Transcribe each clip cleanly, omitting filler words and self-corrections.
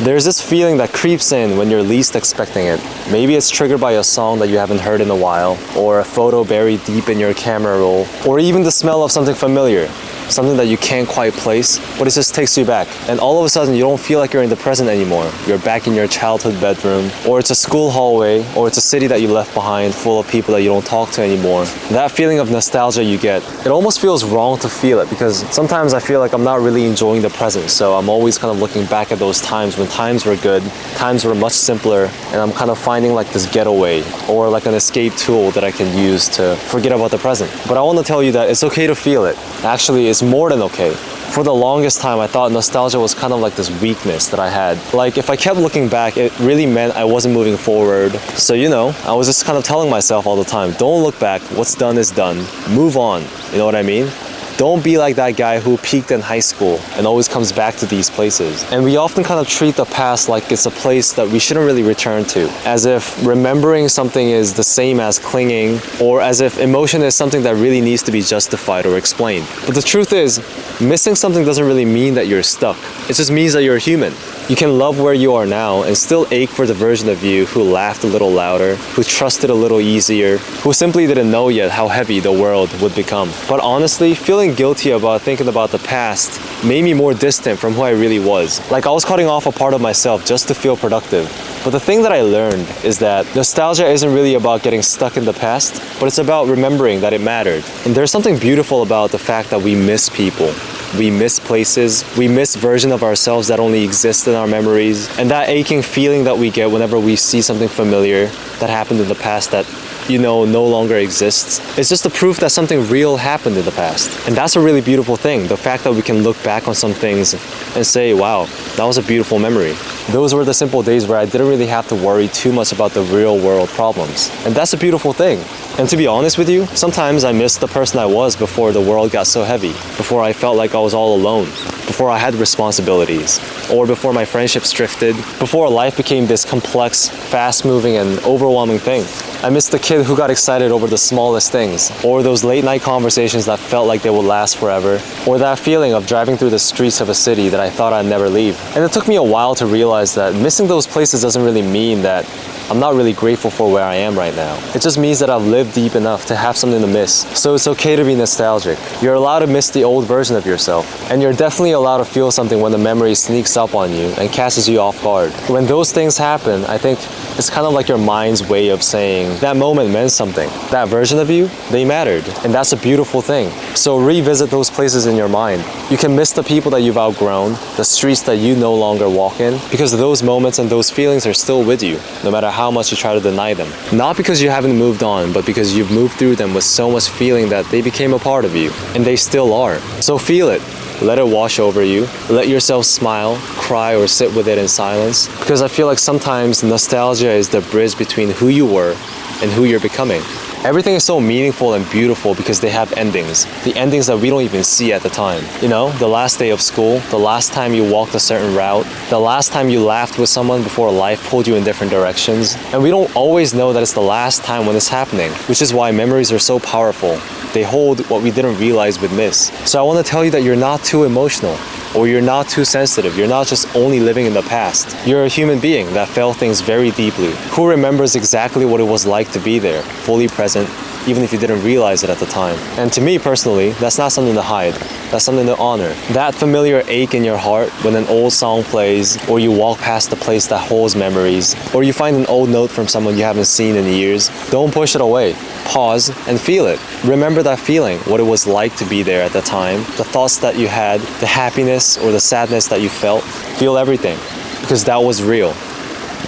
There's this feeling that creeps in when you're least expecting it. Maybe it's triggered by a song that you haven't heard in a while, or a photo buried deep in your camera roll, or even the smell of something familiar. Something that you can't quite place, but it just takes you back. And all of a sudden, you don't feel like you're in the present anymore. You're back in your childhood bedroom, or it's a school hallway, or it's a city that you left behind full of people that you don't talk to anymore. That feeling of nostalgia you get, it almost feels wrong to feel it, because sometimes I feel like I'm not really enjoying the present. So I'm always kind of looking back at those times when times were good, times were much simpler, and I'm kind of finding like this getaway, or like an escape tool that I can use to forget about the present. But I want to tell you that it's okay to feel it. Actually, it's more than okay. For the longest time, I thought nostalgia was kind of like this weakness that I had. Like, if I kept looking back, it really meant I wasn't moving forward. So, I was just kind of telling myself all the time, don't look back, what's done is done. Move on, you know what I mean? Don't be like that guy who peaked in high school and always comes back to these places. And we often kind of treat the past like it's a place that we shouldn't really return to, as if remembering something is the same as clinging, or as if emotion is something that really needs to be justified or explained. But the truth is, missing something doesn't really mean that you're stuck. It just means that you're human. You can love where you are now and still ache for the version of you who laughed a little louder, who trusted a little easier, who simply didn't know yet how heavy the world would become. But honestly, feeling guilty about thinking about the past made me more distant from who I really was. Like I was cutting off a part of myself just to feel productive. But the thing that I learned is that nostalgia isn't really about getting stuck in the past, but it's about remembering that it mattered. And there's something beautiful about the fact that we miss people. We miss places, we miss version of ourselves that only exist in our memories, and that aching feeling that we get whenever we see something familiar that happened in the past that no longer exists. It's just the proof that something real happened in the past. And that's a really beautiful thing, the fact that we can look back on some things and say, wow, that was a beautiful memory. Those were the simple days where I didn't really have to worry too much about the real world problems. And that's a beautiful thing. And to be honest with you, sometimes I miss the person I was before the world got so heavy, before I felt like I was all alone, before I had responsibilities, or before my friendships drifted, before life became this complex, fast-moving, and overwhelming thing. I miss the kid who got excited over the smallest things, or those late-night conversations that felt like they would last forever, or that feeling of driving through the streets of a city that I thought I'd never leave. And it took me a while to realize that missing those places doesn't really mean that I'm not really grateful for where I am right now. It just means that I've lived deep enough to have something to miss. So it's okay to be nostalgic. You're allowed to miss the old version of yourself. And you're definitely allowed to feel something when the memory sneaks up on you and catches you off guard. When those things happen, I think it's kind of like your mind's way of saying that moment meant something. That version of you, they mattered. And that's a beautiful thing. So revisit those places in your mind. You can miss the people that you've outgrown, the streets that you no longer walk in, because those moments and those feelings are still with you, no matter how much you try to deny them. Not because you haven't moved on, but because you've moved through them with so much feeling that they became a part of you, and they still are. So feel it. Let it wash over you. Let yourself smile, cry, or sit with it in silence. Because I feel like sometimes nostalgia is the bridge between who you were and who you're becoming. Everything is so meaningful and beautiful because they have endings. The endings that we don't even see at the time. The last day of school, the last time you walked a certain route, the last time you laughed with someone before life pulled you in different directions. And we don't always know that it's the last time when it's happening, which is why memories are so powerful. They hold what we didn't realize we'd miss. So I want to tell you that you're not too emotional, or you're not too sensitive. You're not just only living in the past. You're a human being that felt things very deeply, who remembers exactly what it was like to be there, fully present, even if you didn't realize it at the time. And to me personally, that's not something to hide. That's something to honor. That familiar ache in your heart when an old song plays, or you walk past the place that holds memories, or you find an old note from someone you haven't seen in years, don't push it away. Pause and feel it. Remember that feeling, what it was like to be there at the time, the thoughts that you had, the happiness or the sadness that you felt. Feel everything, because that was real.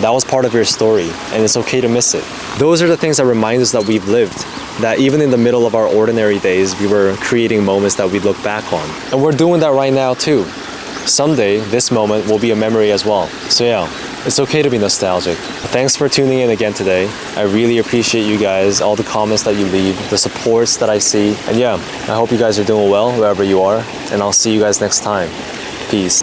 That was part of your story, and it's okay to miss it. Those are the things that remind us that we've lived, that even in the middle of our ordinary days, we were creating moments that we look back on. And we're doing that right now too. Someday, this moment will be a memory as well. So yeah, it's okay to be nostalgic. Thanks for tuning in again today. I really appreciate you guys, all the comments that you leave, the supports that I see. And yeah, I hope you guys are doing well wherever you are, and I'll see you guys next time. Peace.